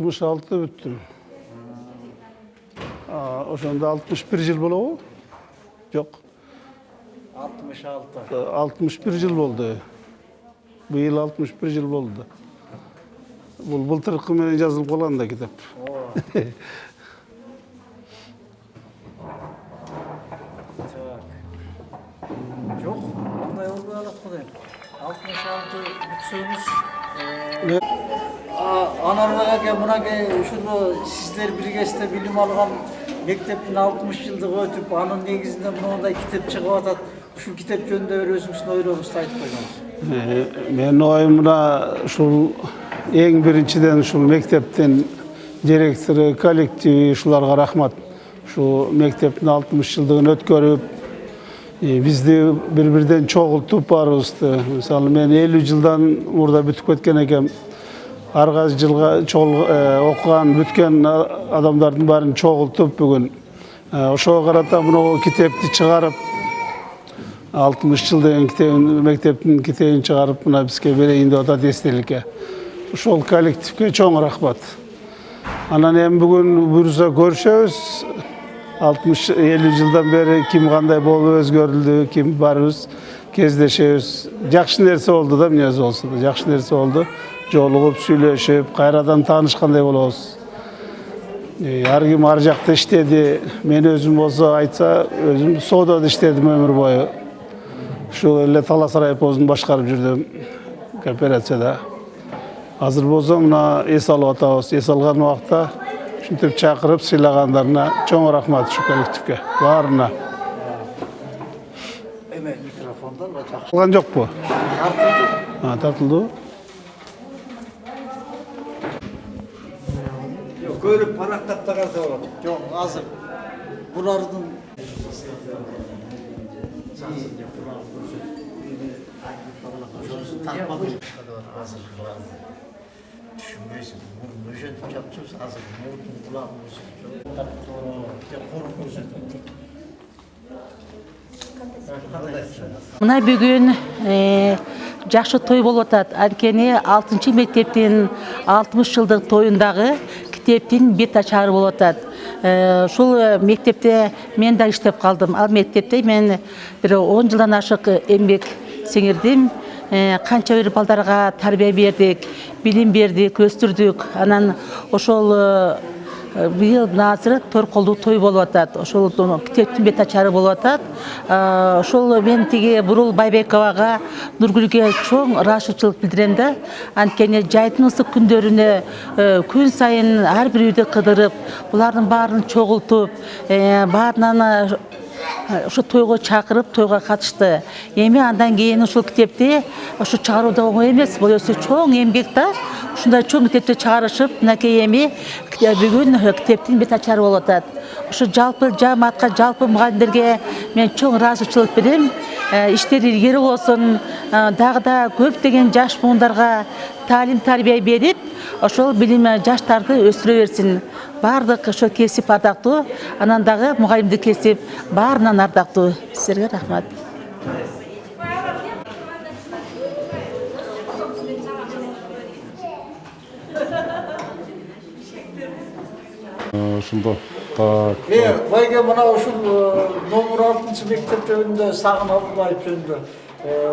66'da büttüm. Oşanda 61 yıl bolu. Yok. 66. 61 yıl oldu. Bu yıl 61 yıl oldu. Bu былтыркы менен жазылып калган да kitap. Yok, onday olmay alat Kudayım. 66 bütüsünüz. Anarbaga ake, bunake şunu sizler birgeçte bilim algan mekteptin 60 yıldık ötüp, anın negizinde bununday kitap çıkıp atat. Şu kitap jönünde özüңüzdün oyunuңuzdu aytıp koyuңuz. Men oyumda şul en birinciden şul mektepten direktörü, kollektivi şularga rahmat. Şu mekteptin 60 yıldığını ötkörüp bizdi bir-birden çoğultup barыбызды. Mesela men 50 yıldan burada bütüp ketken ekem. Arga жылга okugan, bütken adamların baарын çoğultup bugün. Oşoga karata bunu kitapты çıkarıp 60 yıldan mekteptin kitabını çıkarıp buna bizge bereyin de oda destelikке. Uşol kollektifke çoğun rahmat. Anan hem bugün buyursa görüşөбүз. 60-50 yıldan beri kim kanday bolup özgörüldü, kim barыбыз кездешебиz. Жакшы нерсе oldu da münez olsa da жакшы нерсе oldu. Жолугуp, сүйлөшүp, кайрадан таанышкандай болобуз. Ар ким ар жакта иштеди. Мен өзүм болсо айтса, өзүм соодада иштедим өмүр бою. Şu elle Tallas Raypozdun başkarıp жүрдüm kooperasiyada. Hazır bolsam mına es alıp atabыз. Es algan wagtda şintiп çakırıp sıylaganlarına çoğun rahmat şu kollektifke. Barına. Emek mikrofondan ve çakşı. Algan yok bu. Tartıldı. Tartıldı. Yok, görüp paraktapta karsa olur. Yok, hazır. Bulardın düşünmeysin. Bunu nöşet yapacağız hazır. Mordun kulağımızı. Мына бүгүн жакшы той болуп атат. Анткени 6 мектептин 60 жылдык тоюндагы китептин бет ачары болуп атат. Ушул мектепте мен да иштеп калдым. Ал мектепте мен бир 10 жылдан ашык эмгек сиңирдим. Канча бир балдарга тарбия бердик, билим бердик, өстүрдүк. Анан ошол быйыл азыр төр колдуу той болуп атат. Ошол китептин бет ачары болуп атат. Ошол мен тиги Бурул Байбековага, Нургүлгө чоң ыраазычылык билдирем да. Анткени жайдын ысык күндөрүнө күн сайын ар бир үйдү кыдырып, булардын баарын чогултуп, баарынан ошо тойго чакырып, тойго катышты. Эми андан кийин ушул китепти ошо чыгаруу да оңой эмес. Бул өсү чоң эмгек да. Ушундай чоң китепти чыгарышып, мынакей эми бүгүн китептин бет ачары болуп атат. Ошо жалпы жамаатка, жалпы мугалимдерге мен чоң ыраазычылык берем. Иштери илгери болсун, дагы да көптөгөн жаш муундарга таалим тарбия берип, ошол билим жаштарды өстүрө берсин. Бардык ошо кесип ардактуу, анан дагы мугалимдик кесип баарынан ардактуу. Силерге рахмат. Şunda tak. Bayga mına uşul номер 6 мектеп жөнүндө Сагын Абдуллаев жөнүндө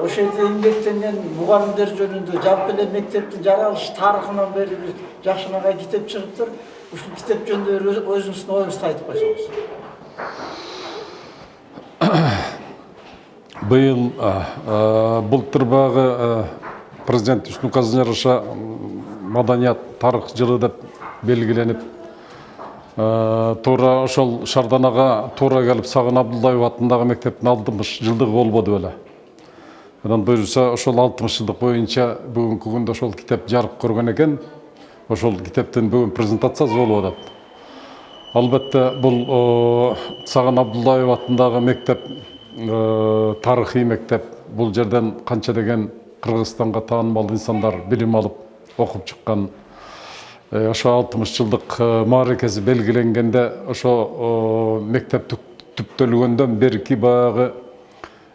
ошол жерде эмгектенген мугалимдер жөнүндө жалпы эле мектептин жаралыш тарыхынан бери бир жакшынакай китеп чыгыптыр. Ушул китеп жөнүндө өзүңүздүн оюңузду айтып койсоңуз. Быйыл былтыр багы президент үчүн указына жараша маданият тарых жылы деп белгиленип, туура ошол Шарданага туура келип Сагын Абдуллаев атындагы мектептин 60 жылдыгы болбоду беле. Анан буюрса ошол 60 жылдык боюнча бүгүнкү күндө ошол китеп жарык көргөн экен. Ошол китептин бүгүн презентациясы болуп атат. Албетте бул Сагын Абдуллаев атындагы мектеп тарыхый мектеп. Бул жерден канча деген Кыргызстанга таанымал инсандар билим алып окуп чыккан. Ошо 60 жылдык мааракеси белгиленгенде ошо мектеп түптөлгөндөн берки баягы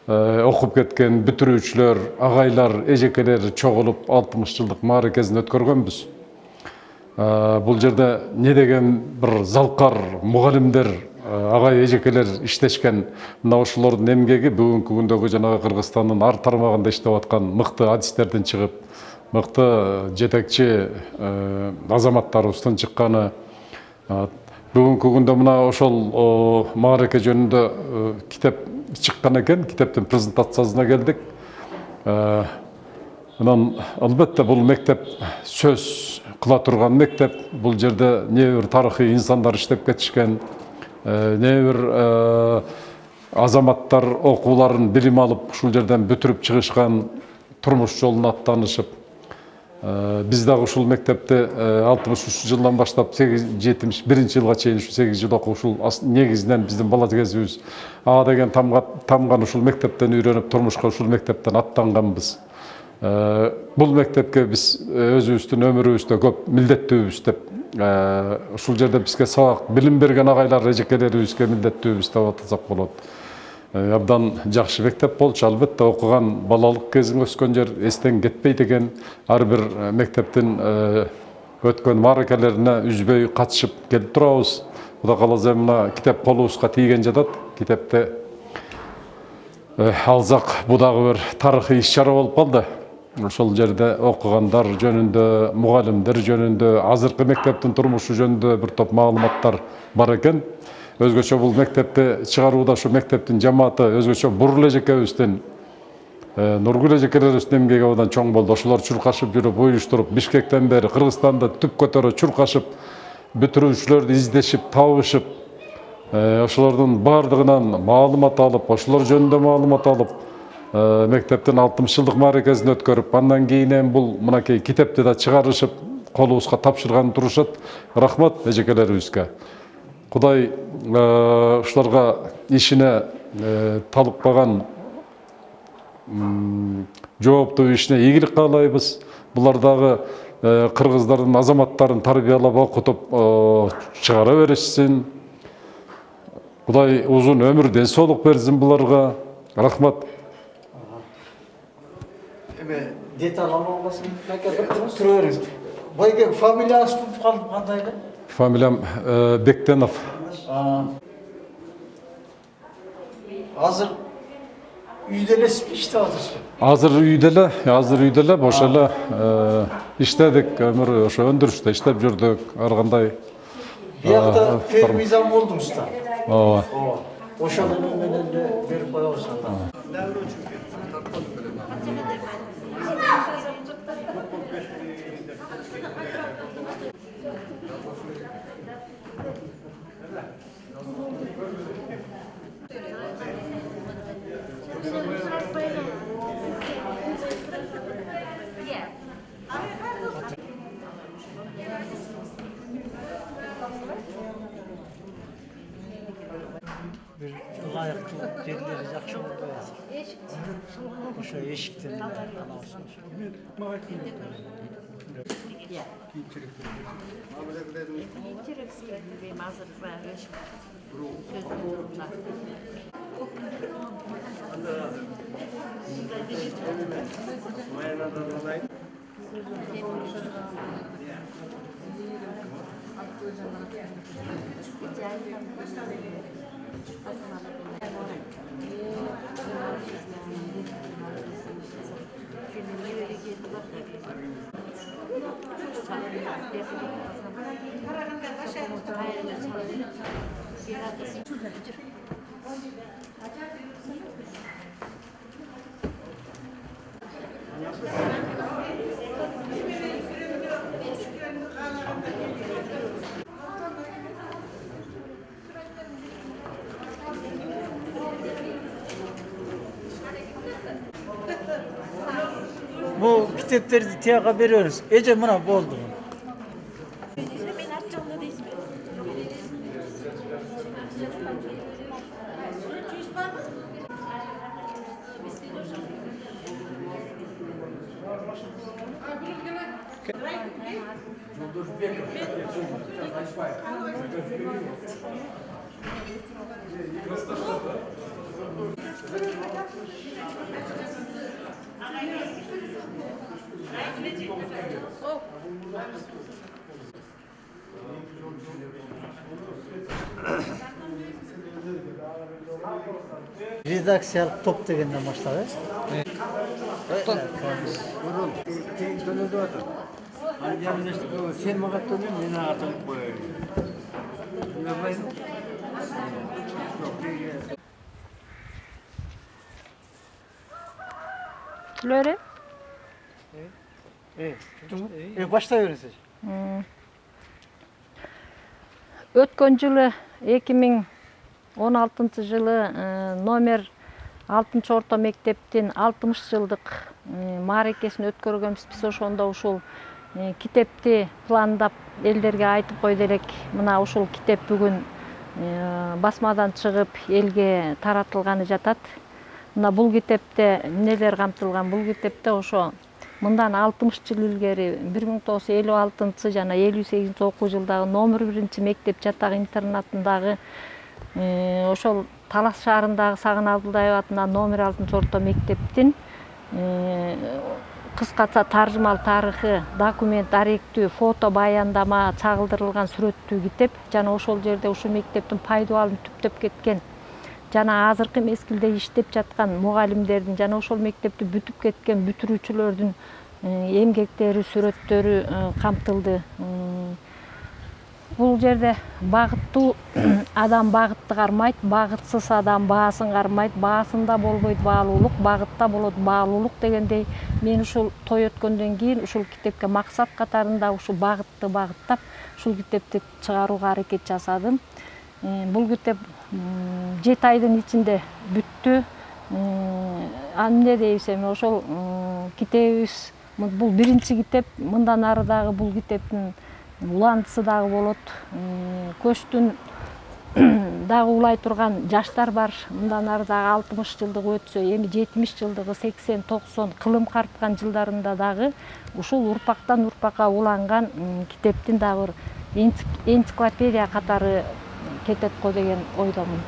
окуп кеткен бүтүрүүчүлөр, агайлар, эжекелер чогулуп 60 жылдык мааракесин өткөргөнбүз. Бул жерде не деген bir залкар мугалимдер, агай эжекелер иштешкен. Мына ошолордун эмгеги бүгүнкү күндөгү жанагы Кыргызстандын ар тармагында иштеп аткан мыкты адистерден чыгып, мыкты жетекчи азаматтарыбыздан чыкканы. Бүгүнкү күндө мына ошол маареке жөнүндө китеп чыккан экен. Китептин презентациясына келдик. Анан албетте бул мектеп сөз кыла турган мектеп. Бул жерде не бир тарыхый инсандар иштеп кетишкен, не бир азаматтар окууларын билим алып, ушул жерден бүтүрүп чыгышкан, турмуш жолуна аттанышып. Биз дагы ушул мектепте 63 жылдан баштап 71 жылга чейин 8 жыл окуп, ушул негизинен биздин бала кезибиз А деген тамган ушул мектептен үйрөнүп, турмушка ушул мектептен аттанганбыз. Бул мектепке биз өзүбүздүн өмүрүбүздө көп милдеттүүбүз деп, ушул жерде бизге сабак билим берген агайлар эжекелерибизге милдеттүүбүз деп атасак болот. Абдан жакшы мектеп болчу. Албетте окуган балалык кезиң өскөн жер эстен кетпейт экен. Ар бир мектептин өткөн мааракелерине үзбөй катышып келип турабыз. Кудай кааласа мына китеп колубузга тийген жатат. Китепте алсак бу дагы бир тарыхый иш-чара болуп калды. Ошол жерде окугандар жөнүндө, мугалимдер жөнүндө, азыркы мектептин турмушу жөнүндө бир топ маалыматтар бар экен. Өзгөчө бул мектепти чыгарууда ушу мектептин жамааты өзгөчө Бурул эжекебиздин, Нургүл эжекелерибиздин эмгеги абдан чоң болду. Ошолор чуркашып жүрүп, уюштуруп, Бишкектен бери Кыргызстанды түп көтөрө чуркашып, бүтүрүүчүлөрдү издешип, табышып, ошолордун бардыгынан маалымат алып, ошолор жөнүндө маалымат алып, мектептин 60 жылдык мааракесин өткөрүп, андан кийин бул мынакей китепти да чыгарышып, колубузга тапшырган турушат. Рахмат эжекелерибизге. Кудай ушуларга ишине талыкпаган жооптуу ишине ийгилик каалайбыз. Булар дагы кыргыздардын азаматтарын тарбиялап окутуп чыгара беришсин. Кудай узун өмүр, ден соолук берсин буларга. Рахмат. Эме деталь ала аласың. Тура бериңиз. Байке фамилиясы туп калды кандай эле? Фамилиям Бектенов. Азыр үйдө элесизби, иштеп атасызбы? Азыр үйдө эле, бош эле иштедик, өмүр ошо өндүрүштө иштеп жүрдүк, ар кандай. Биякта фермизам болдуңуз да. Ооба. Ошол менен эле берип коебуз анда. Bir layıklı derileri жақсы болду азыр. Ошо эшиктен алабыз. Bu kitapları tiyaka veriyoruz. Ece mına boldu. Редакциялык топ дегенден баштап, Тең төлөдүп атат. Аны жамылыштырып, сен мага төлө, мен ага төлөп коеюн. Билбейм. Түлөрү? баштай бересиз. Өткөн жылы 2016 жылы номер 6 орто мектептин 60 жылдык мааракесин өткөргөнбүз. Биз ошондо ушул китепти пландап элдерге айтып койду элек. Мына ушул китеп бүгүн басмадан чыгып элге таратылганы жатат. Мына бул китепте эмнелер камтылган? Бул китепте ошо мындан 60 жыл илгери 1956 жана 58 окуу жылдагы номер 1 мектеп жатак интернатындагы ошол Талас шаарындагы Сагын Абдылдаев атынан номер 6 орто мектептин кыскача таржымал тарыхы, документ, даректүү, фото баяндама чагылдырылган сүрөттүү китеп жана ошол жерде ушул мектептин пайдубалын түптөп кеткен жана азыркы мезгилде иштеп жаткан мугалимдердин жана ошол мектепти бүтүп кеткен бүтүрүүчүлөрдүн эмгектери, сүрөттөрү камтылды. Бул жерде багыттуу адам багытты кармайт, багытсыз адам баасын кармайт, баасында болбойт баалуулук, багытта болот баалуулук дегендей, мен ушул той өткөндөн кийин ушул китепке максат катарында ушул багытты багыттап, ушул китепти чыгарууга аракет жасадым. Бул китеп 7 айдын ичинде бүттү. Эмне дейсем, ошол китебибиз бул биринчи китеп, мындан ары дагы бул китептин уландысы дагы болот. Көчтүн дагы улай турган жаштар бар. Мындан ары дагы 60 жылдык өтсө, эми 70 жылдыгы, 80-90 кылым карткан жылдарында дагы ушул урпактан урпакка уланган китептин дагы бир энциклопедия катары кетет го деген ойдомун.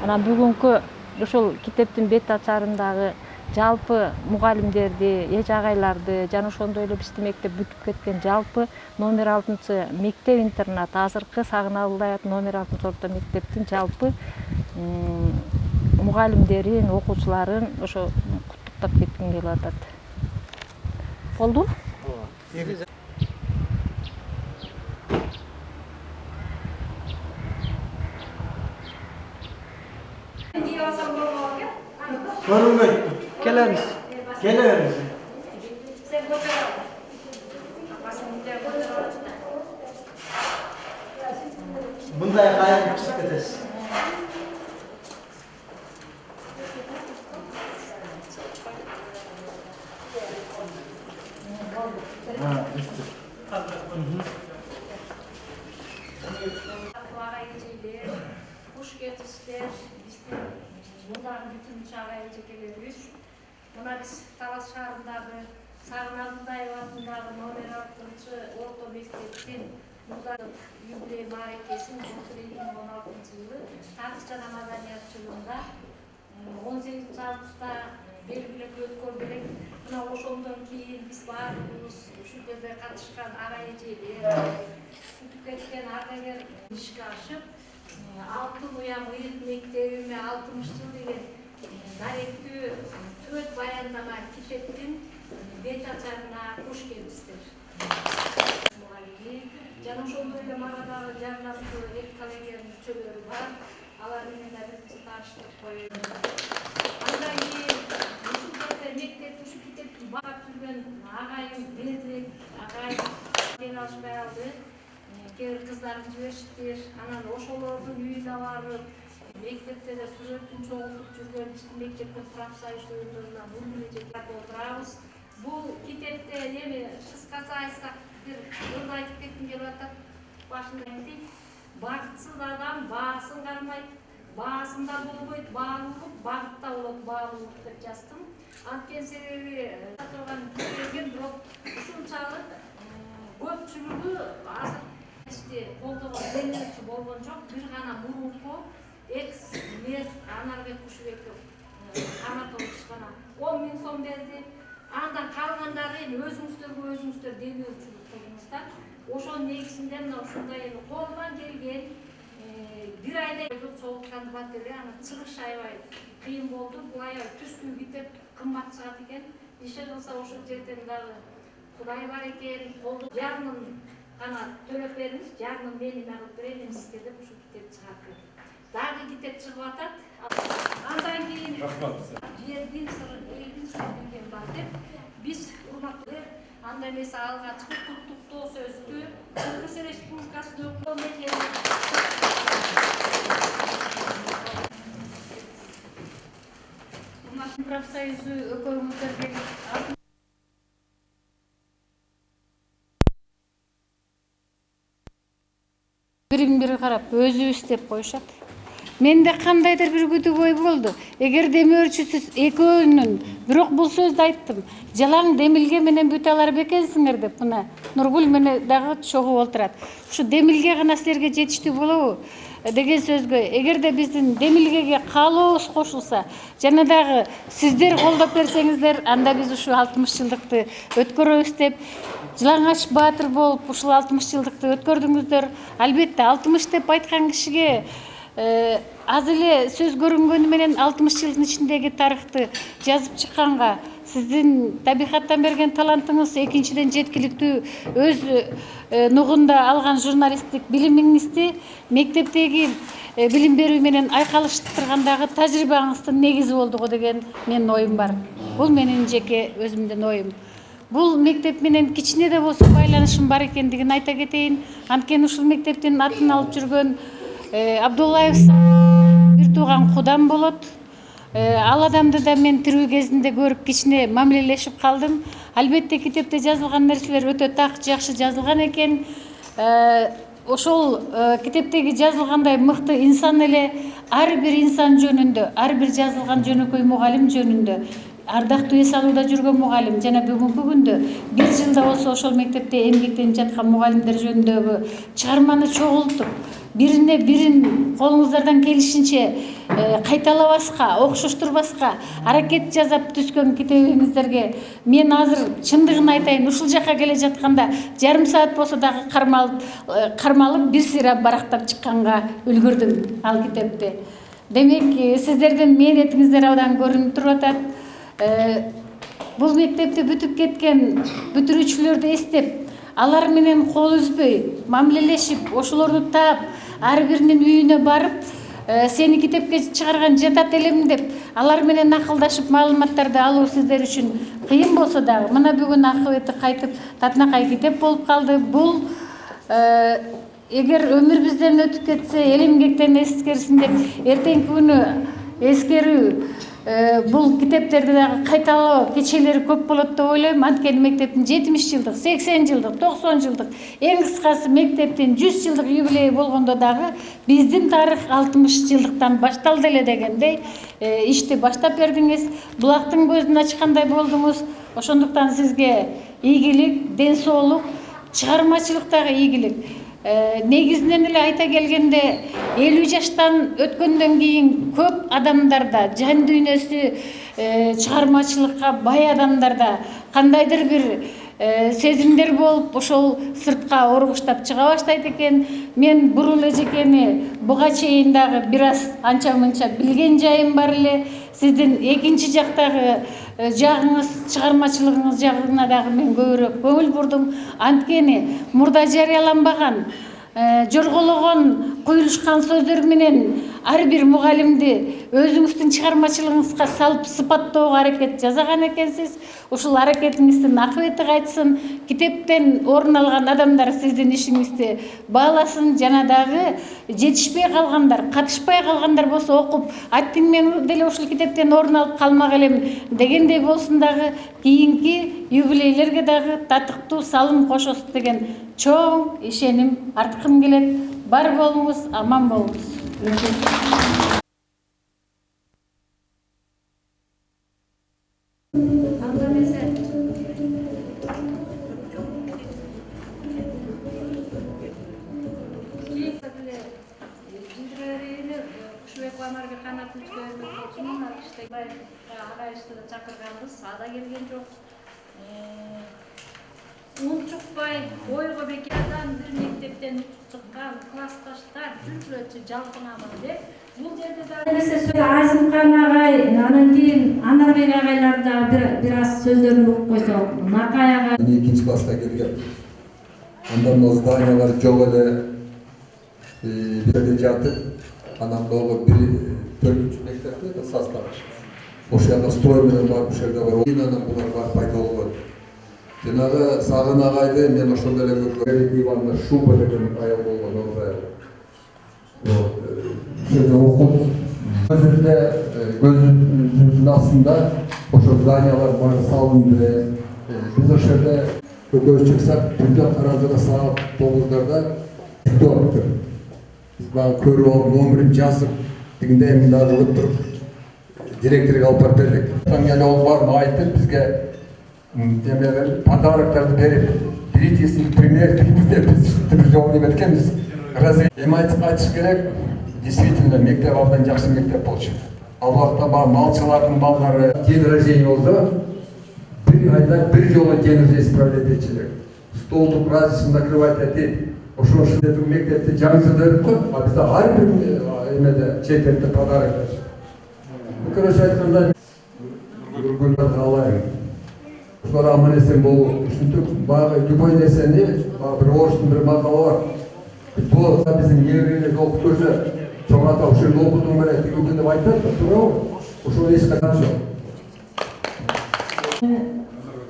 Анан бүгүнкү ушул китептин бет ачарындагы жалпы мугалимдерди, эч агайларды жана ошондой эле бизди мектеп бүтүп кеткен жалпы номер 6 мектеп интернат, азыркы Сагын Абдылдаев номер 6 орто мектептин жалпы мугалимдерин, окуучуларын ошо куттуктап кетким келип атат. Болду? Көрünmeyt. Keleriz. Geleriz. Bunday hayal çıkıp ederiz. Kuş getirişler, işte bunların bütün çağrı çekelerimiz. Buna biz Talas şaharındagı Sagın Abdıldaев atındagı номер 6 орто мектептин юбилей мааракесин 2016 жылы Тарых жана маданият жылында 18 августта белгилеп өткөрдүк. Мына ошондон кийин биз баарыбыз ушул жерде катышкан ага эжелер, бүтүп кеткен ардагер ишке ашып, Алтын Уям ыйык мектебиме 60 жыл деген даректүү төт баяндама китептин бет ачарына куш келипсиздер. Жана ошондой эле мага дагы жардамчы эки коллегиянын мүчөлөрү бар. Алар менен да биринчи тааныштырып коеюн. Андан кийин ушул жерде мектепти ушул китепти багып жүргөн агайым Бердибек агай келе алышпай алды. Кээ бир кыздарын жиберишиптир. Анан ошолордун үйүнө барып, мектепте де сүрөтүн чогултуп жүргөн биздин мектептин профсоюз өкүлдөрүнөн бул эле жерде отурабыз. Бул китепте эми кыскача айтсак бир айтып кетким келип атат. Башында багытсыз адам баасын кармайт, баасында болбойт баалуулук, багытта болот баалуулук деп жаздым. Анткени себеби турган кирген, бирок ушунчалык көпчүлүгү азыр колдогон демелчи болгон жок. Бир гана мурунку экс-мэр Анарбек Кушубеков Каматович гана 10 000 сом берди. Андан калгандары эми өзүңүздөр демеушүлүк кылдыңыздар. Ошонун негизинде мына ушундай эми колунан келген Bir ayda çok soğukkandı batırdı, çıkış aybay kıyım oldu. Bu ay түскү gidip kımbat saat eken, işe kılsa oşu жерден дагы Kuday var eken, koldu yarının kana төлөp бериңиz, yarının meni kılıp bereyim, men sizге деп ушул китеп чыгап бердим. Дагы китеп чыгып атат. Андан кийин жердин сыры, элдин сыры деген бар деп, биз урматтуу анда эмесе алга чыгып туктуктоо сөздү Кыргыз Республикасынын өкмөтү профсоюзу өкмөттөргө бирин бири карап өзүбүз деп коюшат. Менде кандайдыр бир күдү болду. Эгер демөөрчүсүз экөөнүн, бирок бул сөздү айттым. Жалаң демилге менен бүтө алар бекенсиңер деп мына Нургүл менен дагы чогуу олтурат. Ушу демилге гана силерге жетиштүү болобу деген сөзгө эгерде биздин демилгеге каалообуз кошулса, жана дагы сиздер колдоп берсеңиздер, анда биз ушу 60 жылдыкты өткөрөбүз деп Жылаңач баатыр болуп ушул 60 жылдыкты өткөрдүңүздөр. Албетте 60 деп айткан кишиге аз эле сөз көрүнгөнү менен 60 жылдын ичиндеги тарыхты жазып чыкканга сиздин табигаттан берген талантыңыз, экинчиден жеткиликтүү өз нугунда алган журналисттик билимиңизди мектептеги билим берүү менен айкалыштыргандагы тажрыйбаңыздын негизи болду го деген менин оюм бар. Бул менин жеке өзүмдүн оюм. Бул мектеп менен кичине да болсо байланышым бар экендигин айта кетейин. Анткени ушул мектептин атын алып жүргөн Абдуллаев бир тууган кудам болот. Ал адамды да мен тирүү кезинде көрүп кичине мамилелешип калдым. Албетте китепте жазылган нерселер өтө так жакшы жазылган экен. Ошол китептеги жазылгандай мыкты инсан эле ар бир инсан жөнүндө, ар бир жазылган жөнөкөй мугалим жөнүндө ардактуу эс алууда жүргөн мугалим жана бүгүнкү күндө бир жылда болсо ошол мектепте эмгектенип жаткан мугалимдер жөнүндөгү чыгарманы чогултуп, бирине бирин колуңуздардан келишинче кайталабаска, окшоштурбаска аракет жасап түскөн китебиңиздерге мен азыр чындыгын айтайын, ушул жака келе жатканда жарым саат болсо дагы кармалып бир сыйра барактап чыкканга үлгүрдүм ал китепти. Демек, сиздердин мээнетиңиздер абдан көрүнүп туруп атат. Бул мектепти бүтүп кеткен бүтүрүүчүлөрдү эстеп, алар менен кол үзбөй, мамилелешип, ошолорду таап, ар биринин үйүнө барып, сени китепке чыгарган жатат элем деп, алар менен акылдашып маалыматтарды алуу сиздер үчүн кыйын болсо дагы, мына бүгүн акыбети кайтып татынакай китеп болуп калды. Бул эгер өмүрүбүздөн өтүп кетсе, эл эмгектен эскерсин деп, эртеңки күнү эскерүү бул китептерди дагы кайталоо кечелери көп болот деп ойлойм. Анткени мектептин 70 жылдык, 80 жылдык, 90 жылдык, эң кыскасы мектептин 100 жылдык юбилейи болгондо дагы биздин тарых 60 жылдыктан башталды эле дегендей ишти баштап бердиңиз. Булактын көзүн ачкандай болдуңуз. Ошондуктан сизге ийгилик, ден соолук, чыгармачылыктагы ийгилик. Негизинен эле айта келгенде 50 жаштан өткөндөн кийин көп адамдарда жан дүйнөсү чыгармачылыкка бай адамдарда кандайдыр бир сезимдер болуп, ошол сыртка оргуштап чыга баштайт экен. Мен бурул эжекени буга чейин дагы бир аз анча-мынча билген жайым бар эле. Сиздин экинчи жактагы жагыңыз, чыгармачылыгыңыз жагына дагы мен көбүрөөк көңүл бурдум. Анткени мурда жарыяланбаган, жоргологон, куюлушкан сөздөр менен ар бир мугалимди өзүңүздүн чыгармачылыгыңызга салып сыпаттоого аракет жасаган экенсиз. Ушул аракетиңиздин акыбети кайтсын, китептен орун алган адамдар сиздин ишиңизди бааласын, жана дагы жетишпей калгандар, катышпай калгандар болсо окуп, аттиң мен деле ушул китептен орун алып калмак элем дегендей болсун, дагы кийинки юбилейлерге дагы татыктуу салым кошосуз деген чоң ишеним арткым келет. Бар болуңуз, аман болуңуз. унчукпай бойго бекердан бир мектептен чыккан классташтар жүрчү жалпынамын деп бул жерде да Азимкан агай анан кийин Анарбек агайлар дагы бир аз сөздөрүн угуп койсок, Макай агай экинчи класска келген. Андан зданиялар жок эле бир жерде жатып, анан дагы бир 4-чү мектепте да состав. Ошол жерде строй менен барып ошол жерде бар. Анан булар бар пайда болгон. Жанагы Сагын агайды мен ошол эле көргөм. Диванда Шуба деген аял болгон, ол аял. Жерде окуп, өзүндө көзүнүн астында ошол зданиялар бар салынды. Биз ошол жерде көкөз чыксак, түндө каражыга саат 9:00 күтөп. Биз багы көрүп алып, номерин жазып, тигинде эмне кылып туруп, директорго алып барып бердик. Таңгеле ол бар, айтып бизге подароктарды берип, берите если пример, biz жол деп эткенбиз. Эми айтыш керек, действительно мектеп абдан жакшы мектеп болчу. Ал убакта бар малчылардын балдары день рождения болсо, bir ayda bir жолу день рождения исправлять этчилер. Столду празднично накрывать этип. Ошол ушул мектепте жаңы жылдары көп, а бизде ар бир эмеде чет элде подарок. Короче айтканда, Нургулдан алайын. Ошолар аман эсен болуп, ушинтип багы любой нерсени, багы бир орустун бир макалы бар. Бул биздин еврейлерди окутуучу чоң ата ошол жерде окудуң беле тигүн деп айтат, туурабы? Ошол эч кандай жок.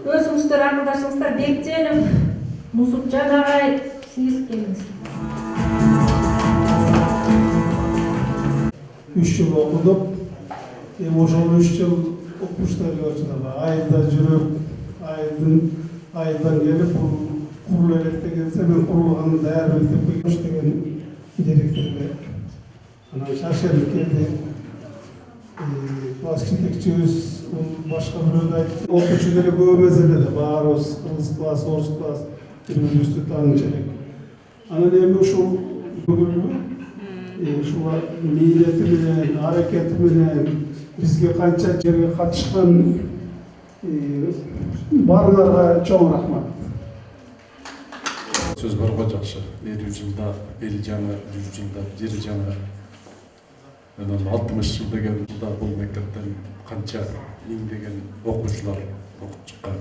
өзүңүздөр акылдашыңыздар Бекженов, Мусупжан агай, сиз келиңиз. 3 жыл окудук. Ошол 3 жыл окуучуларга айылда жүрүп, айылдан келип курул элек дегенсе мен курулган даяр мектепке көч деген директорго анан шашылып келди. Класс жетекчибиз башка бирөөдө айтты. Окуучу керек көп эмес эле да, баарыбыз кыргыз класс, орус класс тилибизди тааныш элек. Анан эми ушул бүгүнкү ушуга милдети менен, аракети менен бизге канча жерге катышкан баарыңарга чоң рахмат. Сөз барга жакшы. 50 жылда эл жаңы, 100 жылда жер жаңы. Анан 60 жыл деген жылда бул мектептен канча эмдеген окуучулар окуп чыккан.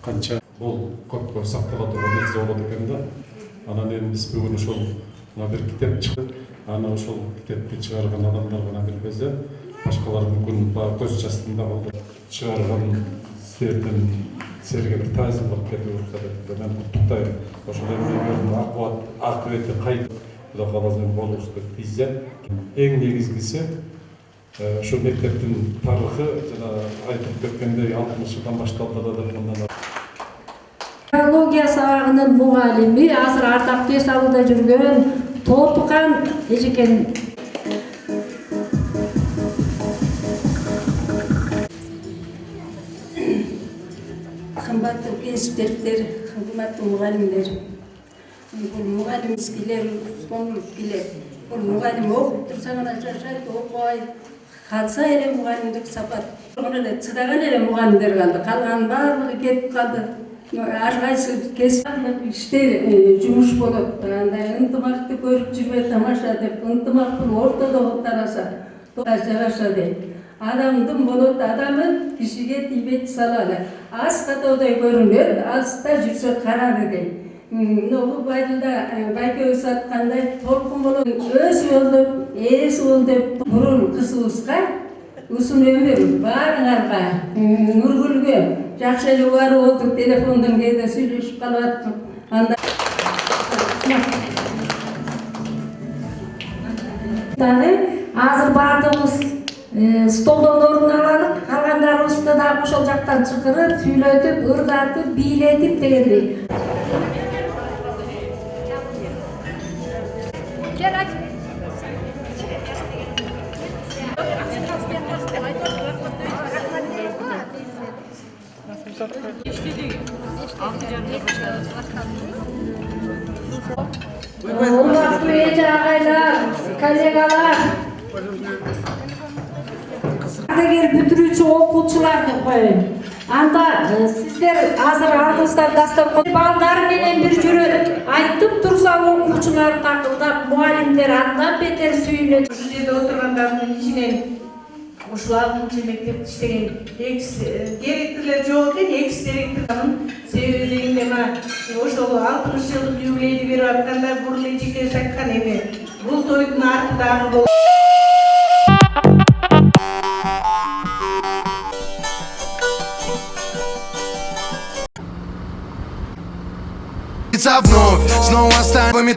Канча бул көпкө сактала турган нерсе болот экен да. Анан эми биз бүгүн ошол бир китеп чыкты. Аны ошол китепти чыгарган адамдар гана билбесе, башкалар мүмкүн көз жастында болду. Чыгарган сиздердин сергек таазымдык кетип жатат. Мен куттуктайм. Ошол эмнелердин акыбети кайтып, Кудай кааласа болушту тийсе. Эң негизгиси ошо мектептин тарыхы жана айтып кеткендей 60 жылдан башталды да деп мындан. Биология сабагынын мугалими, азыр ардактуу эс алууда жүргөн Топкан эжекен. Кымбаттуу кесиптештер, кымбаттуу мугалимдер. Бул мугалим келер, сонун келет. Бул мугалим окуп турса гана жашайт, окубай калса эле мугалимдик сапат. Ошол эле чыдаган эле мугалимдер калды. Калган баардыгы кетип калды. Ар кайсы кесиптик иштер, жумуш болот. Андай ынтымакты көрүп жүрбөй тамаша деп, ынтымактын ортодогу тараса, жагаша дейт. Адамдын болот, адамы кишиге тийбейт салалы. Аз катоодой көрүнөр, алыста жүрсө карары дейт. Бул байдылда байкебиз аткандай толкун болот. Өз болуп, эс бол деп мурун кызыбызга узун өмүр баарыңарга, Нургүлгө жакшы эле барып отуруп телефондон кээде сүйлөшүп калып аттык. Анда азыр баардыгыбыз столдон орун алалык, калгандарыбызды дагы ошол жактан чакырып, сүйлөтүп, ырдатып, бийлетип дегендей. Урматтуу эже агайлар, коллегалар, ардагер бүтүрүүчү окуучуларды коеюн. Анда сиздер азыр алдыңыздар дасторкон балдар менен бир жүрөт. Айтып турса окуучулар такылдап, мугалимдер андан бетер сүйүнөт. Ушул жерде отургандардын ичинен ушул 6 мектепте иштеген экс директорлор жок экен, экс директордун себеби дегенде мына ошол 60 жылдык юбилейди берип атканда бурул эжекебиз айткан эми бул тойдун арты дагы болот. Вновь, снова станем